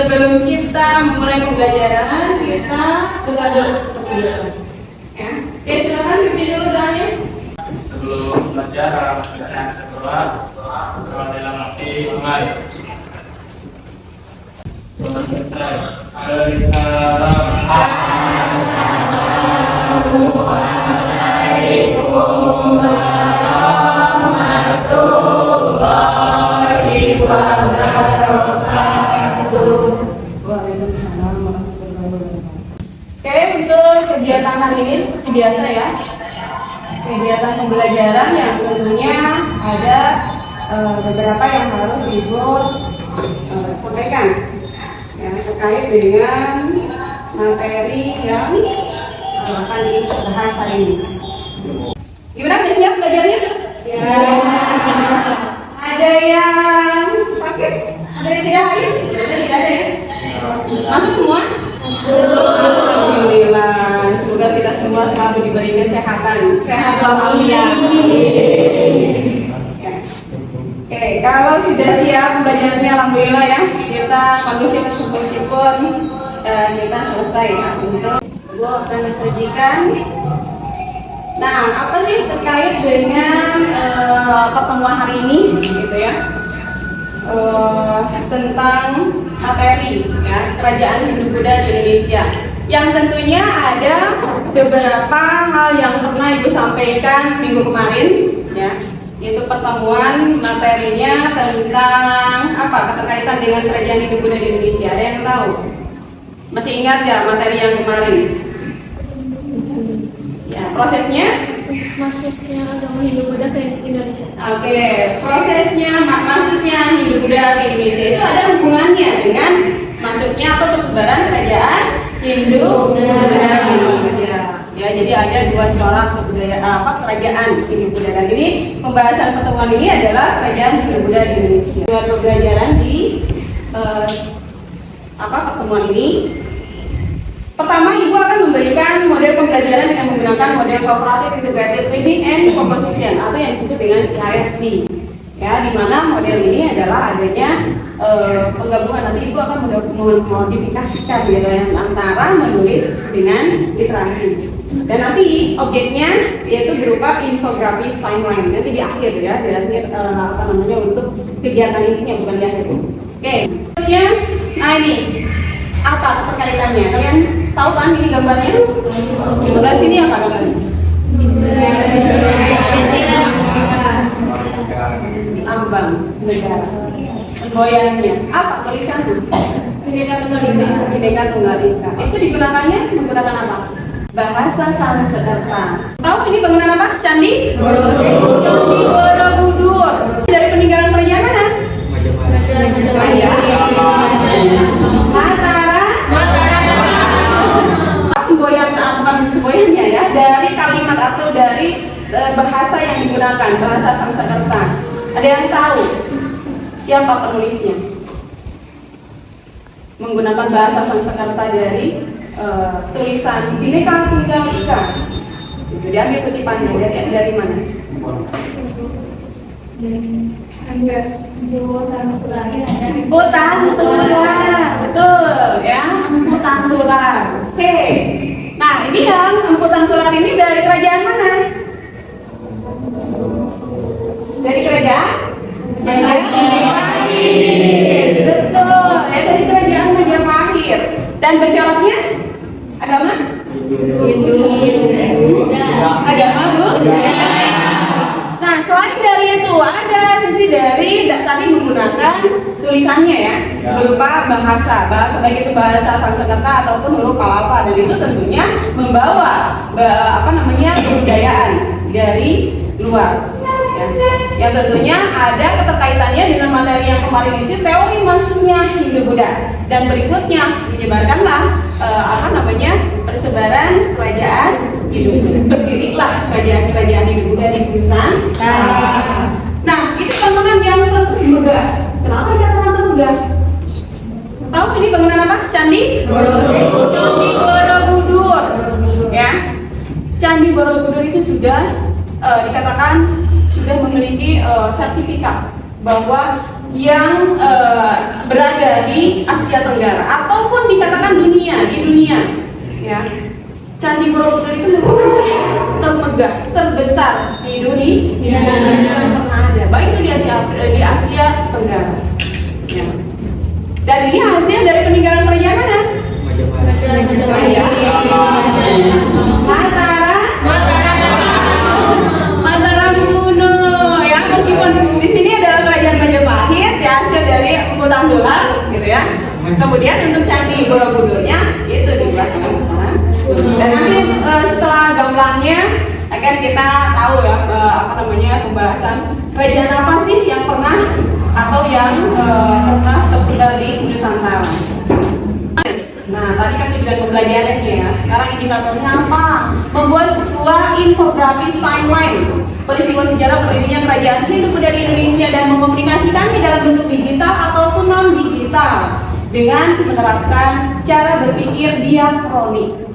sebelum kita memulai pembelajaran, kita berdoa dulu seperti biasa. Ya. Oke, silakan pimpin dulu doanya. Sebelum belajar, kita berdoa dalam hati mulai. Oke, untuk kegiatan hari ini seperti biasa ya, kegiatan pembelajaran yang tentunya ada beberapa yang harus Ibu sampaikan ya, terkait dengan materi yang akan dibahas hari ini. Gimana, udah siap belajarnya? Siap. Ada yang sakit? Ada yang tidak hadir? Tidak ada ya? Masuk semua? Alhamdulillah, semoga kita semua selalu diberi kesehatan. Sehat walafiat. Oke, kalau sudah siap pembelajarannya, alhamdulillah ya, kita kondusif meskipun kita selesai ya. Untuk Ibu akan disajikan. Nah, apa sih terkait dengan pertemuan hari ini, gitu ya? Tentang materi ya, Kerajaan Hindu-Buddha di Indonesia, yang tentunya ada beberapa hal yang pernah Ibu sampaikan minggu kemarin ya, yaitu pertemuan materinya tentang apa, keterkaitan dengan Kerajaan Hindu-Buddha di Indonesia. Ada yang tahu? Masih ingat ya materi yang kemarin? Ya, prosesnya masuknya agama Hindu-Buddha ke Indonesia. Oke, prosesnya masuknya Hindu-Buddha ke Indonesia itu ada hubungannya dengan masuknya atau persebaran kerajaan Hindu-Buddha di Indonesia. Ya, jadi ada dua corak kebudayaan kerajaan Hindu-Buddha, dan ini pembahasan pertemuan ini adalah kerajaan Hindu-Buddha di Indonesia. Dengan pembelajaran di pertemuan ini. Pertama, Ibu akan memberikan model pembelajaran dengan menggunakan model Cooperative Integrated Reading and Composition atau yang disebut dengan CIRC. Ya, di mana model ini adalah adanya penggabungan. Nanti Ibu akan memodifikasikan ya, antara menulis dengan literasi. Dan nanti objeknya yaitu berupa infografis timeline. Nanti di akhir ya, di akhir untuk kegiatan intinya, bukan di akhir. Oke, nah ini apa keterkaitannya? Kalian tahu kan ini gambarnya? Di sebelah sini apa gambarnya? Lambang negara. Semboyannya apa tulisannya? Bhinneka Tunggal Ika. Bhinneka Tunggal Ika. Itu digunakannya menggunakan apa? Bahasa Sanskerta. Tahu ini bangunan apa? Candi Borobudur. Candi Borobudur. Dari peninggalan kerajaan mana? Semboyannya ya, dari kalimat atau dari bahasa yang digunakan, bahasa Sanskerta. Ada yang tahu siapa penulisnya? Menggunakan bahasa Sanskerta dari tulisan Bhinneka Tunggal Ika. Itu diambil kutipannya dari mana? Emputan tular, betul ya, emputan tular. Oke. Nah, ini yang emputan tular ini dari kerajaan mana? Dari kerajaan? Majapahit. Betul, ya, dari kerajaan Majapahit. Dan bercoraknya agama Hindu. Agama Buddha. Nah, selain dari itu ada sisi dari tadi menggunakan tulisannya ya, berupa bahasa baik itu bahasa Sanskerta ataupun huruf Palapa, dan itu tentunya membawa kebudayaan dari luar ya. Yang tentunya ada keterkaitannya dengan materi yang kemarin itu, teori masuknya Hindu-Buddha, dan berikutnya menyebarkanlah persebaran kerajaan Hindu. Berdirilah kerajaan Hindu-Buddha di Nusantara. Nah, itu bangunan yang termegah. Kenapa dia termegah? Tahu ini bangunan apa? Candi Borobudur. Candi Borobudur. Ya, Candi Borobudur itu sudah dikatakan sudah memiliki sertifikat bahwa yang berada di Asia Tenggara ataupun dikatakan dunia, di dunia, ya. Candi Borobudur itu merupakan candi termegah, terbesar di dunia yang pernah ada, baik itu di Asia Tenggara. Ya. Dan ini hasil dari peninggalan kerajaan mana? Mataram kuno. Ya, meskipun di sini adalah kerajaan Majapahit, ya, hasil dari Empu Tanggular, gitu ya. Kemudian untuk candi Borobudurnya itu dibuat dengan Mataram. Dan nanti setelah gamblangnya akan kita tahu ya pembahasan kerajaan apa sih yang pernah atau yang pernah tersebar di Nusantara. Nah, tadi kan juga pembelajarannya ya. Sekarang indikatornya apa? Membuat sebuah infografis timeline peristiwa sejarah berdirinya kerajaan Hindu-Buddha di Indonesia dan mengkomunikasikannya dalam bentuk digital ataupun non-digital dengan menerapkan cara berpikir diakronik.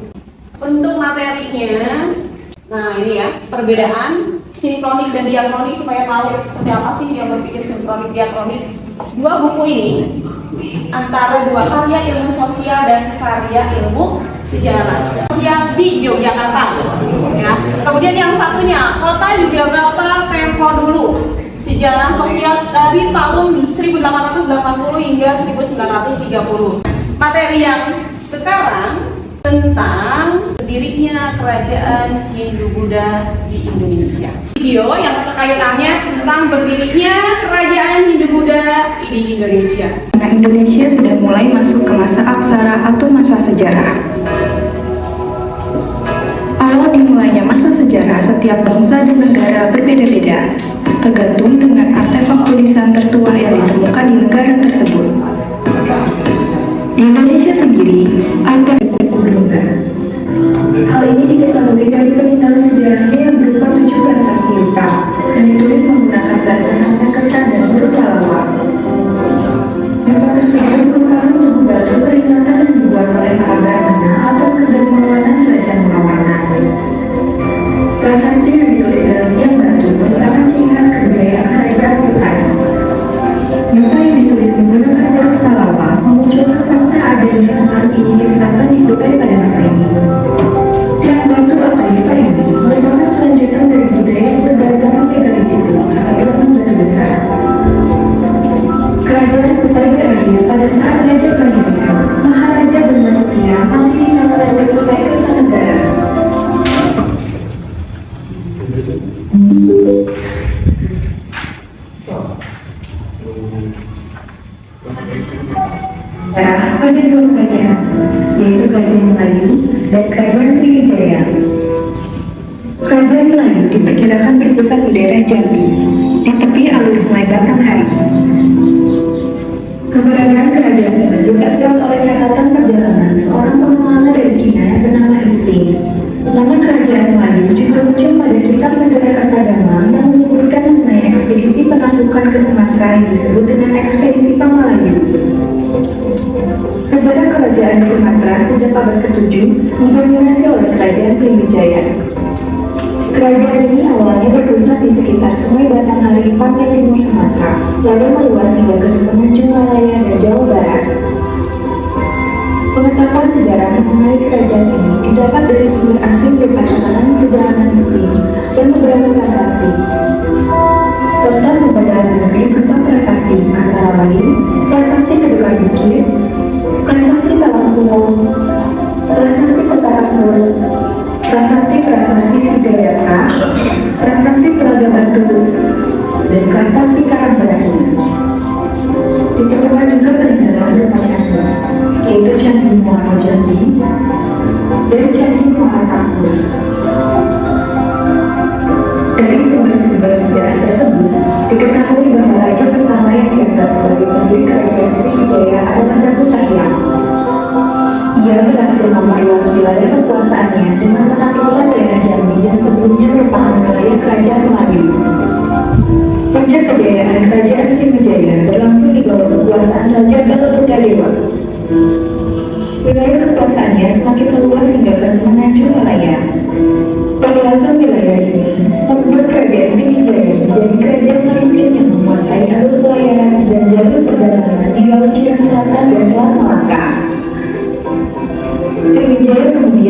Untuk materinya, nah ini ya, perbedaan sinkronik dan diakronik supaya tahu seperti apa sih yang berpikir sinkronik diakronik. Dua buku ini antara dua karya ilmu sosial dan karya ilmu sejarah sosial di Yogyakarta, ya. Kemudian yang satunya Kota Yogyakarta Tempo Dulu, sejarah sosial dari tahun 1880 hingga 1930. Materi yang sekarang tentang berdirinya kerajaan Hindu-Buddha di Indonesia. Video yang keterkaitannya tentang berdirinya kerajaan Hindu-Buddha di Indonesia. Nah, Indonesia sudah mulai masuk ke masa aksara atau masa sejarah. Awal dimulainya masa sejarah setiap bangsa dan negara berbeda-beda, tergantung dengan artefak tulisan tertua yang ditemukan di negara tersebut. Di Indonesia sendiri ada domba. Hal ini diketahui dari peninggalan sejarahnya yang berupa 7 prasasti Yupa yang ditulis menggunakan bahasa Sanskerta dan huruf Pallava. Yupa tersebut merupakan tugu batu peringatan yang dibuat oleh para brahmana atas kedermawanan Raja Mulawarna. Prasasti yang ditulis dalam tiang batu merupakan ciri khas kebudayaan kerajaan Yupa. Yupa yang ditulis menggunakan huruf Pallava memunculkan fakta adanya pengaruh India Selatan di Kutai pada masa ini. Tiang batu atau Yupa ini merupakan kelanjutan dari budaya pada zaman megalitik kuno atau zaman batu besar. Kerajaan Kutai berakhir pada saat Raja Pandita, Maharaja Brahmastia memilih nama Raja Kutai Kertanegara. Pada dua kerajaan, yaitu Kerajaan Melayu dan Kerajaan Sriwijaya. Kerajaan Melayu diperkirakan berpusat di daerah Jambi, di tepi alur Sungai Batanghari. Keberadaan kerajaan ini diperkuat oleh catatan perjalanan seorang pengelana dari Cina yang bernama Ising. Nama kerajaan Melayu juga muncul pada kisah negara Kertagama yang menyebutkan mengenai ekspedisi penaklukan ke Sumatera yang disebut dengan ekspedisi Pamalayu. Sejarah kerajaan di Sumatera sejak abad ke-7 didominasi oleh kerajaan Sriwijaya. Kerajaan ini awalnya berpusat di sekitar Sungai Batanghari, pantai timur Sumatera, lalu meluas hingga ke semenanjung Malaya dan Jawa Barat. Pengetahuan sejarah mengenai kerajaan ini didapat dari sumber asing berupa catatan perjalanan mesin dan beberapa prasasti, serta sumber dalam negeri berupa prasasti antara lain prasasti Kedua Bukit, prasasti Talang Kuno, prasasti Kota Kapur, prasasti Sidayata, prasasti Telaga Batu, dan prasasti Karangbarahina. Ditemukan juga peninggalan berupa candi, yaitu Candi Muara Jambi dan Candi Muara Kampus. Dari sumber-sumber sejarah tersebut, diketahui bahwa raja pertama yang dianggap sebagai pendiri kerajaan Sriwijaya adalah Ratu Tahyang. Ia berhasil memperluas wilayah kekuasaannya dengan menaklukkan daerah Jambi yang sebelumnya merupakan wilayah kerajaan Melayu. Puncak kejayaan kerajaan Sriwijaya berlangsung di bawah kekuasaan Raja Balabudadewa. Wilayah kekuasaannya semakin meluas hingga ke semenanjung Malaya. Perluasan wilayah ini membuat kerajaan Sriwijaya menjadi kerajaan Melayu yang menguasai alur pelayaran dan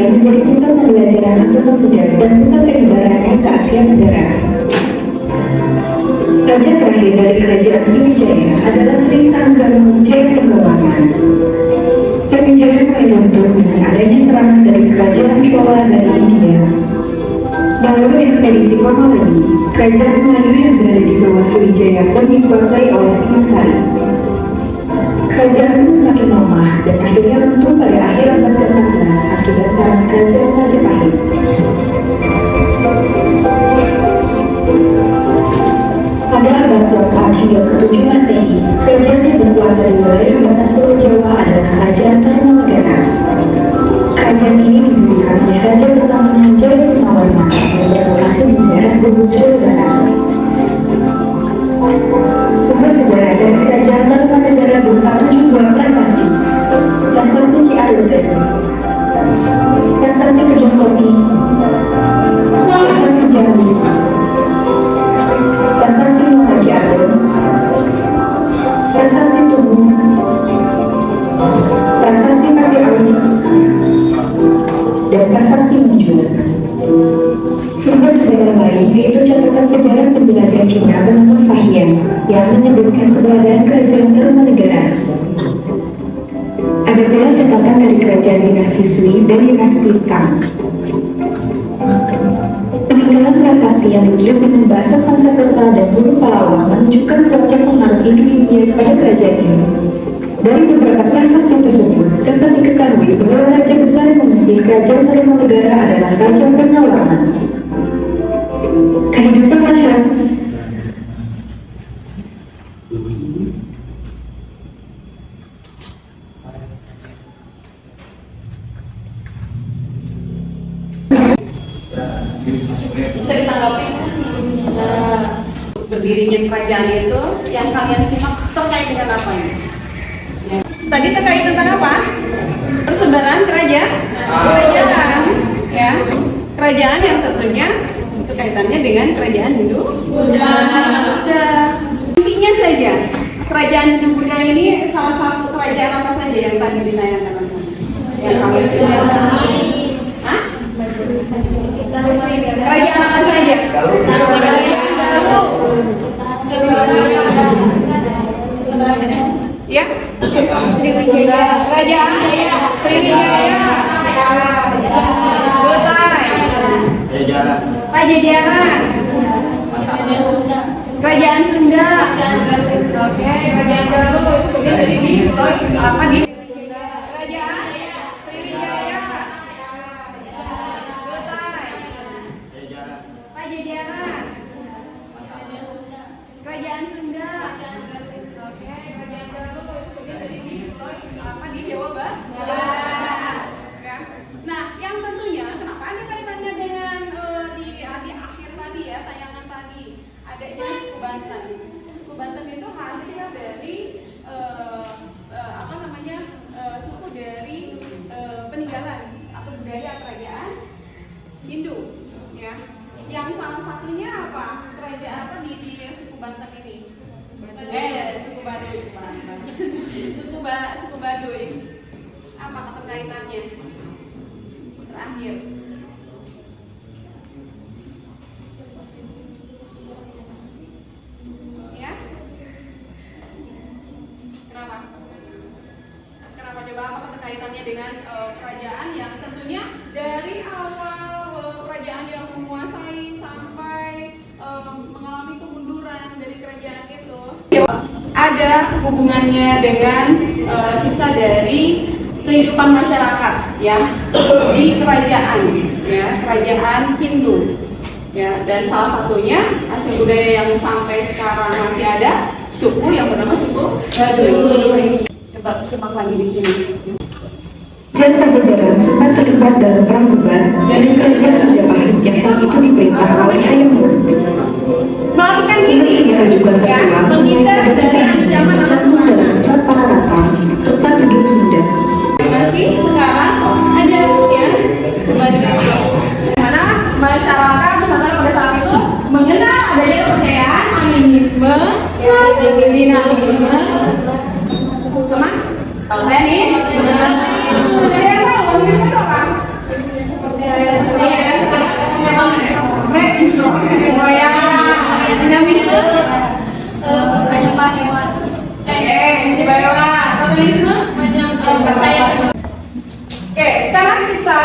India menjadi pusat pembelajaran agama Buddha dan pusat penyebarannya ke Asia Tenggara. Raja terakhir dari kerajaan Sriwijaya adalah Sri Sanggaramujaya Tunggawangan. Sriwijaya mulai runtuh dengan adanya serangan dari kerajaan Chola dari India. Melalui ekspedisi Pamali, kerajaan Melayu yang berada di bawah Sriwijaya pun dikuasai oleh Singosari. Kerajaan itu semakin lemah dan akhirnya runtuh pada akhir abad ke-16 akibat perang kerajaan Majapahit. Pada abad ke-4 hingga ke-7 Masehi, kerajaan yang berkuasa di wilayah selatan Pulau Jawa adalah Kerajaan Tarumanegara. Kerajaan ini didirikan oleh Raja pertama Jaya Simawarma yang berlokasi di daerah Bogor, Jawa Barat. Sumber sejarah dari Kerajaan Tarumanegara berupa 7 buah prasasti. Prasasti Ciaruga, Prasasti Kejongkoti, Prasasti Jambi, Prasasti Muhaji Ageng, Prasasti Tugu, Prasasti Pasir Awi, dan Prasasti Munjul. Sumber sejarah lain yaitu catatan sejarah penjelajah Cina bernama Fahian yang menyebutkan keberadaan Kerajaan Tarumanegara. Ada pula catatan dari kerajaan dinasti Sui dan dinasti Tang. Peninggalan prasasti yang ditulis dengan bahasa Sanskerta dan huruf Palawang menunjukkan proses pengaruh Indo-India kepada kerajaan ini. Dari beberapa prasasti tersebut, dapat diketahui bahwa raja besar yang memimpin Kerajaan Tarumanegara adalah Raja Purnawarman. Kehidupan masyarakat Bisa ditanggapi? Berdirinya kerajaan itu yang kalian simak terkait dengan apa ini? Ya. Tadi terkait tentang apa? Persebaran kerajaan, ya. Kerajaan yang tentunya itu kaitannya dengan kerajaan Hindu Buddha. Intinya saja, kerajaan Hindu Buddha ini salah satu kerajaan apa saja yang tadi ditayangkan? Yang kalian simak? Kerajaan apa saja? Ya? Kerajaan Sriwijaya, Gotai, Pajajaran, Kerajaan Sunda, oke, Kerajaan Galuh itu kemudian jadi di apa di Kerajaan Sriwijaya, Gotai, Pajajaran, Kerajaan Sunda, oke, Kerajaan Galuh itu kemudian jadi di apa di Jawa Barat. Ya. Nah, yang tentunya kenapa ada kaitannya dengan di akhir tadi ya tayangan tadi adanya suku Banten. Suku Banten itu hasil dari apa namanya suku dari peninggalan atau budaya kerajaan Hindu, ya. Yang salah satunya apa? Kerajaan apa di suku Banten ini? Suku Baduy. Suku Baduy. Apa keterkaitannya? Terakhir. Ya? Kenapa? Kenapa coba apa keterkaitannya dengan kerajaan yang tentunya dari awal kerajaan yang menguasai sampai mengalami kemunduran dari kerajaan itu ada hubungannya dengan sisa dari kehidupan masyarakat ya di kerajaan ya kerajaan Hindu ya dan salah satunya hasil budaya yang sampai sekarang masih ada suku yang bernama suku Baduy. Coba simak lagi di sini. Kerajaan Pajajaran sempat terlibat dalam perang beban dari kerajaan Majapahit yang saat itu diperintah oleh Hayam Wuruk. Melakukan Sumber ini sejarah juga tertuang menghindar dari ancaman tercantum dalam surat Pararaton serta Tudun Sunda. masih sekarang ada ya kebanyakan mana masyarakat sampai pada saat itu mengenal adanya kepercayaan animisme, dinamisme, tahu tenis, jadi tahu animisme itu apa? Oh ya, dinamisme. Hewan. Menyebayawa. Totalisme. Percaya. Oke, sekarang kita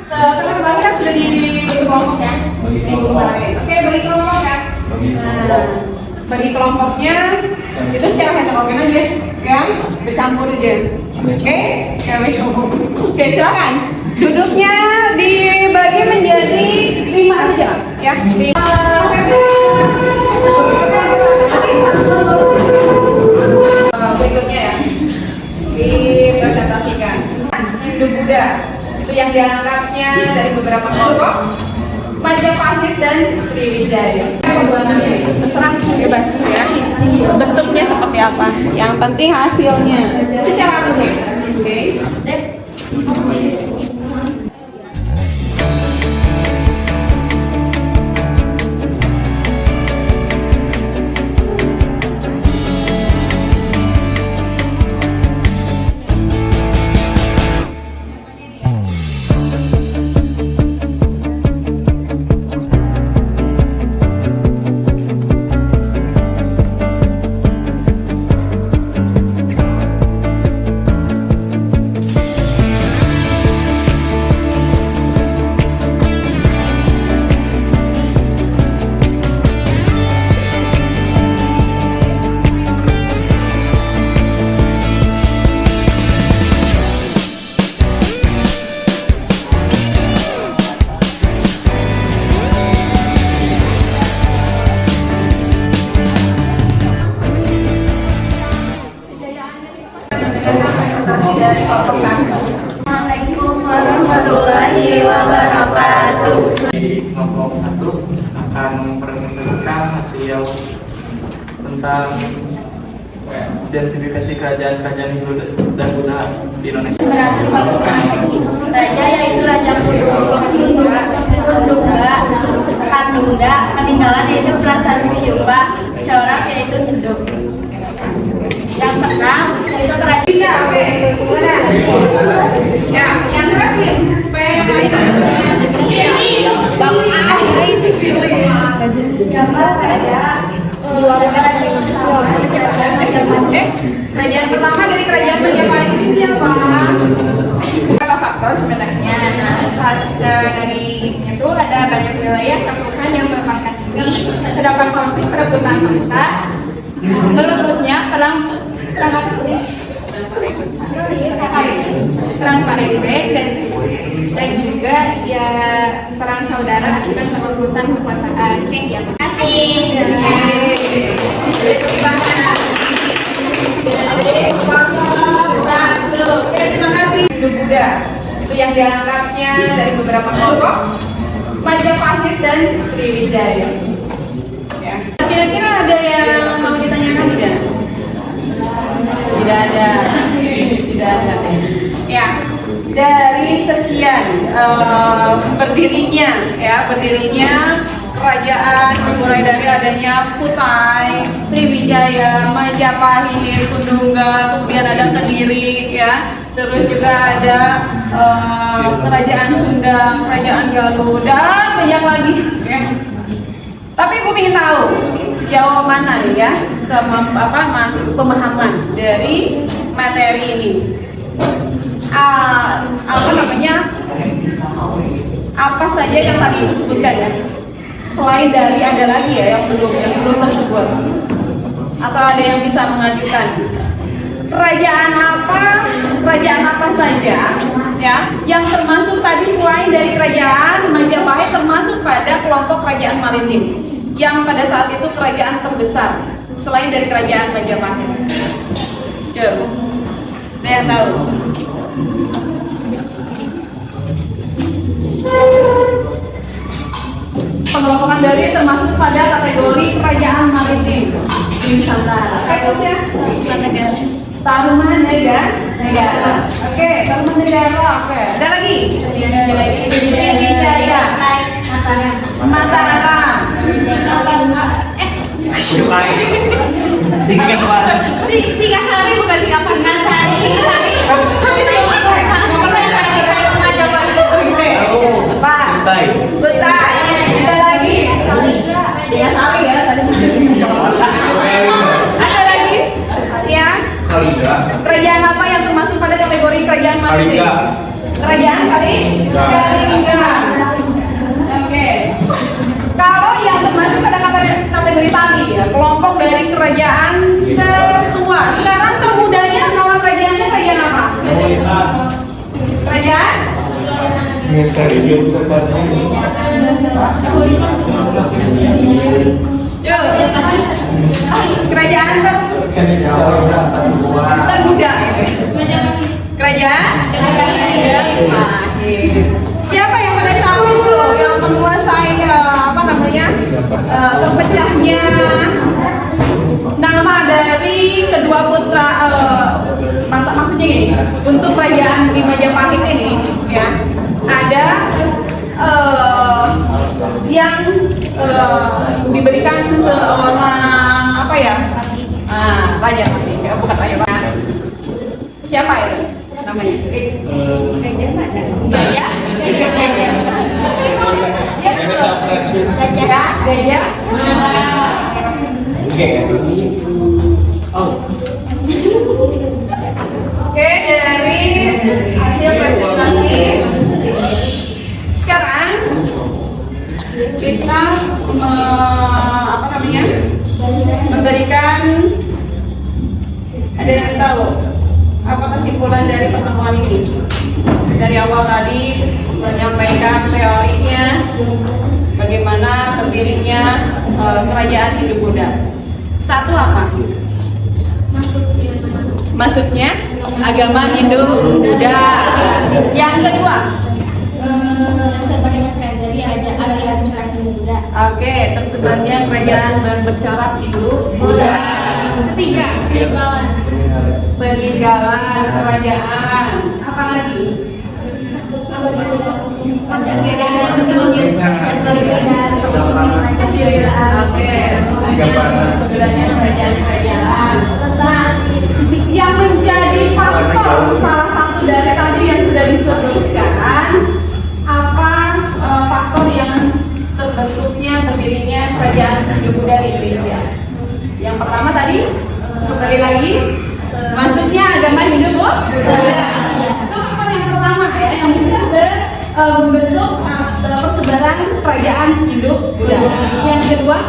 kemarin kan sudah dibentuk kelompok ya. Minggu kemarin. Oke, bagi kelompok ya. Nah, bagi kelompoknya itu secara heterogen aja, ya, bercampur aja. Oke, ya bercampur. Oke, silakan. Duduknya dibagi menjadi 5 saja, ya. 5. Berikutnya ya, dipresentasikan. Hindu Buddha itu yang diangkatnya dari beberapa kelompok. Majapahit dan Sriwijaya. Pembuatannya terserah, bebas ya. Bentuknya seperti apa? Yang penting hasilnya secara unik. Oke. Assalamualaikum warahmatullahi wabarakatuh. Di kelompok 1 akan mempresentasikan hasil tentang identifikasi kerajaan-kerajaan Hindu dan Buddha di Indonesia. 140 raja yaitu Raja Kundungga, Kandungga, peninggalan yaitu Prasasti Yumba, corak yaitu Hindu. Yang pertama yaitu kerajaan. Iya, oke. Ya, yang terakhir supaya kerajaan pertama dari kerajaan Majapahit ini siapa? Beberapa faktor sebenarnya. Nah, dari itu ada banyak wilayah taklukan yang melepaskan diri, terdapat konflik perebutan tahta, terusnya perang Parebe dan juga ya perang saudara akibat perebutan kekuasaan. Terima kasih. Terima kasih. Hindu Buddha itu yang diangkatnya dari beberapa kelompok. Majapahit dan Sriwijaya. Ya. Kira-kira ada yang mau ditanyakan tidak? Tidak ada. Tidak ada. Ya. Dari sekian berdirinya kerajaan dimulai dari adanya Kutai, Sriwijaya, Majapahit, Kundungga, kemudian ada Kediri ya. Terus juga ada kerajaan Sunda, kerajaan Galuh dan banyak lagi ya. Tapi aku ingin tahu sejauh mana nih ya pemahaman dari materi ini. Apa saja yang tadi Ibu sebutkan ya? Selain dari ada lagi ya yang belum tersebut, atau ada yang bisa mengajukan kerajaan apa saja ya yang termasuk tadi selain dari kerajaan Majapahit termasuk pada kelompok kerajaan maritim yang pada saat itu kerajaan terbesar selain dari kerajaan Majapahit. Coba, ada yang tahu? Pengelompokan dari termasuk pada kategori kerajaan maritim di Nusantara. Berikutnya Tarumanegara. Oke, Tarumanegara. Oke, ada lagi. Sriwijaya. Mataram. Singasari bukan Singasari. Kutai. Ada lagi. kerajaan mana itu? Kalingga. Kerajaan Kalingga. Oke. Kalau yang termasuk pada kategori tadi ya, kelompok dari kerajaan tertua. Sekarang termudanya nama kerajaannya kerajaan apa? Kerajaan? Kerajaan termuda. Kerajaan? Siapa yang pada saat itu yang menguasai terpecahnya nama dari kedua putra maksudnya gini, untuk kerajaan di Majapahit ini ya ada yang diberikan seorang raja ya, bukan raja. Siapa itu namanya? Gajah. Gajah. Oke, dari hasil presentasi sekarang kita memberikan, ada yang tahu apa kesimpulan dari pertemuan ini? Dari awal tadi menyampaikan teorinya, bagaimana berdirinya kerajaan Hindu-Buddha. Satu apa? Masuknya agama Hindu-Buddha. Yang kedua, tersebarnya kerajaan aliran corak Hindu-Buddha. oke, tersebarnya kerajaan bercorak Hindu-Buddha. Ketiga, peninggalan kerajaan. Apa lagi? Kerajaan. Nah, yang menjadi faktor salah satu dari tadi yang sudah disebutkan, apa faktor yang terbentuknya berdirinya kerajaan Hindu-Buddha di Indonesia? Yang pertama tadi, kembali lagi, masuknya agama Hindu-Buddha. Itu faktor yang pertama ya, yang bisa membentuk persebaran kerajaan Hindu-Buddha. Yang kedua,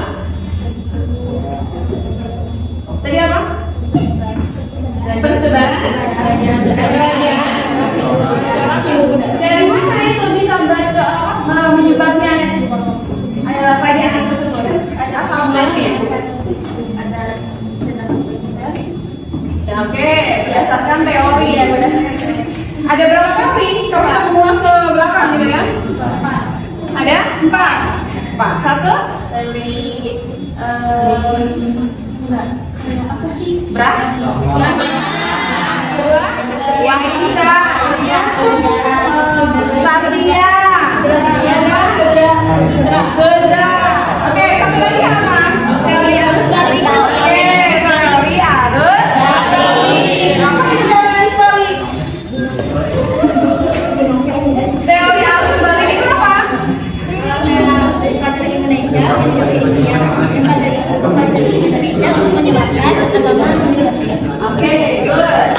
tadi apa? Persebaran kerajaan Hindu-Buddha. Dari mana itu bisa menyebarnya kerajaan tersebut? Asal mulanya? Oke, berdasarkan teori ya, ada berapa teori? Kalau kita mengulas ke belakang gitu ya? Ada 4. Satu? Apa sih? Berapa? 2? Yang bisa Satria. Sudah. Oke, satu lagi apa? Teori arus balik. Oke, teori arus balik. Apa itu teori arus balik? Teori arus balik itu apa? Dari Indonesia menuju ke India, dari Indonesia untuk menyebarkan agama Hindu. Oke, good.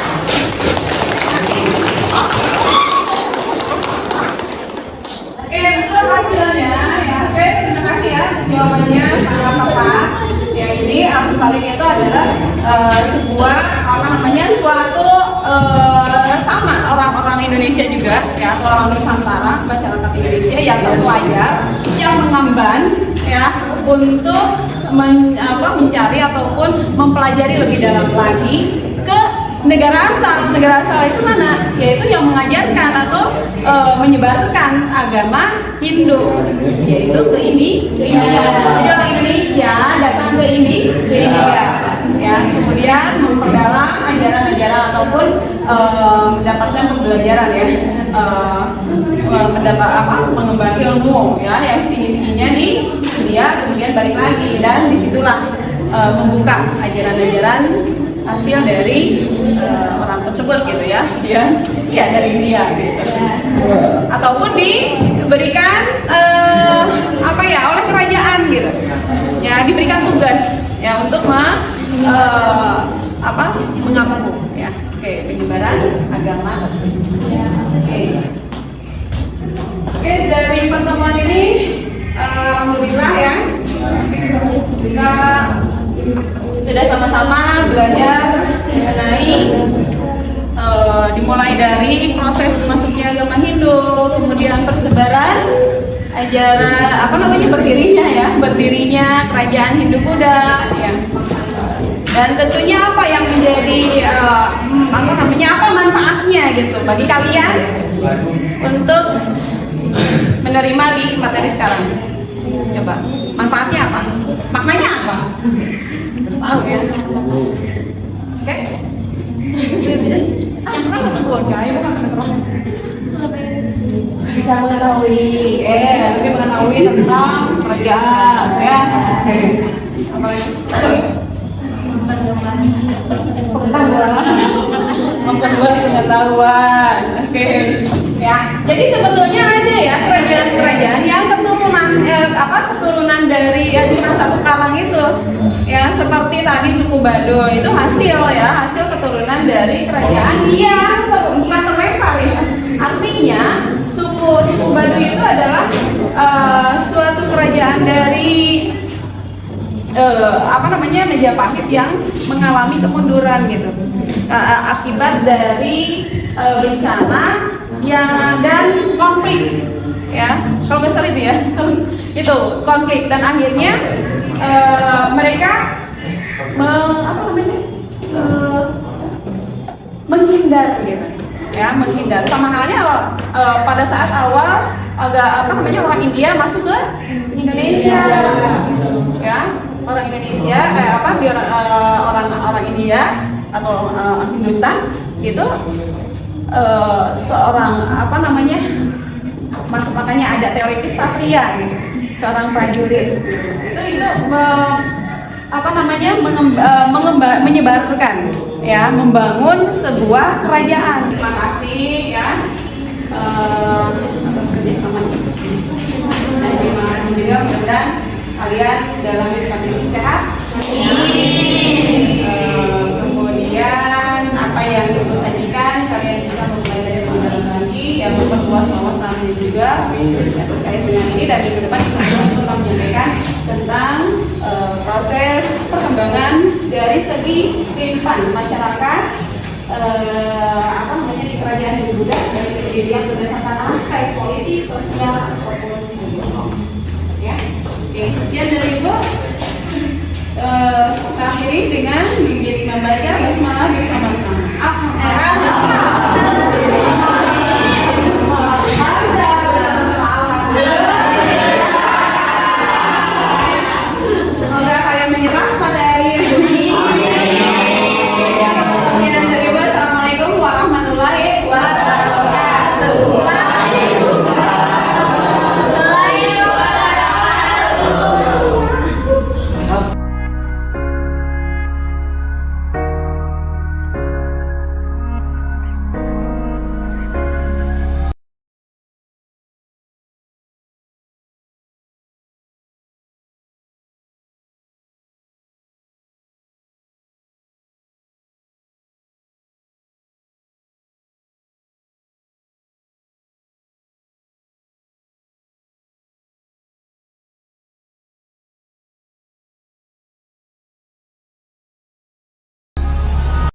Oke, itu hasilnya ya. Oke, terima kasih ya. Jawabannya sangat tepat. Ya, ini arus balik itu adalah sebuah suatu sama orang-orang Indonesia juga ya, atau orang Nusantara, masyarakat Indonesia yang terpelajar, yang mengemban ya untuk mencari ataupun mempelajari lebih dalam lagi ke negara asal. Negara asal itu mana? Yaitu yang mengajarkan atau menyebarkan agama Hindu, yaitu ke India. Jadi orang Indonesia datang ke India, ya, kemudian memperdalam ajaran-ajaran ataupun mendapatkan pembelajaran ya, mengemban ilmu ya, yang sini-sininya di India, kemudian balik lagi, dan disitulah membuka ajaran-ajaran hasil dari orang tersebut gitu ya, dari India gitu, ataupun diberikan oleh kerajaan gitu, ya, diberikan tugas ya untuk mengampung ya. penyebaran agama tersebut. Oke, dari pertemuan ini alhamdulillah ya kita sudah sama-sama belajar mengenai dimulai dari proses masuknya agama Hindu, kemudian persebaran ajaran berdirinya kerajaan Hindu Buddha ya. Dan tentunya apa yang menjadi apa manfaatnya gitu bagi kalian untuk menerima di materi sekarang. Coba, manfaatnya apa? Maknanya apa? Terus tahu ya. Oke. Bisa mengetahui lebih mengetahui tentang kerajaan ya. Apa lagi? Memperluas pengetahuan. Oke. Ya. Jadi sebetulnya ada ya kerajaan-kerajaan yang keturunan dari masa sekarang itu. Ya, seperti tadi suku Bado itu hasil keturunan dari kerajaan yang bukan terlempar ya. Artinya suku Bado itu adalah suatu kerajaan dari Majapahit yang mengalami kemunduran gitu akibat dari bencana dan konflik ya, kalau nggak salah itu ya itu konflik, dan akhirnya mereka menghindar gitu ya, menghindar sama halnya pada saat awal orang India masuk ke Indonesia ya. Orang Indonesia orang India atau Hindustan itu seorang makanya ada teori kesatria gitu. Seorang prajurit itu menyebarkan ya, membangun sebuah kerajaan. Terima kasih ya atas kerjasama dan terima kasih juga mudah-mudahan kalian dalam kondisi sehat. Kemudian apa yang ibu sajikan kalian bisa mempelajari lagi, yang memperluas wawasannya juga terkait dengan ini, dan minggu depan kita akan menyampaikan tentang proses perkembangan dari segi kehidupan masyarakat di kerajaan Hindu Buddha, dari pendirian berdasarkan aspek politik, sosial ataupun ekonomi. Ya, oke, sekian dari ibu. Kita akhiri dengan membaca basmalah bersama.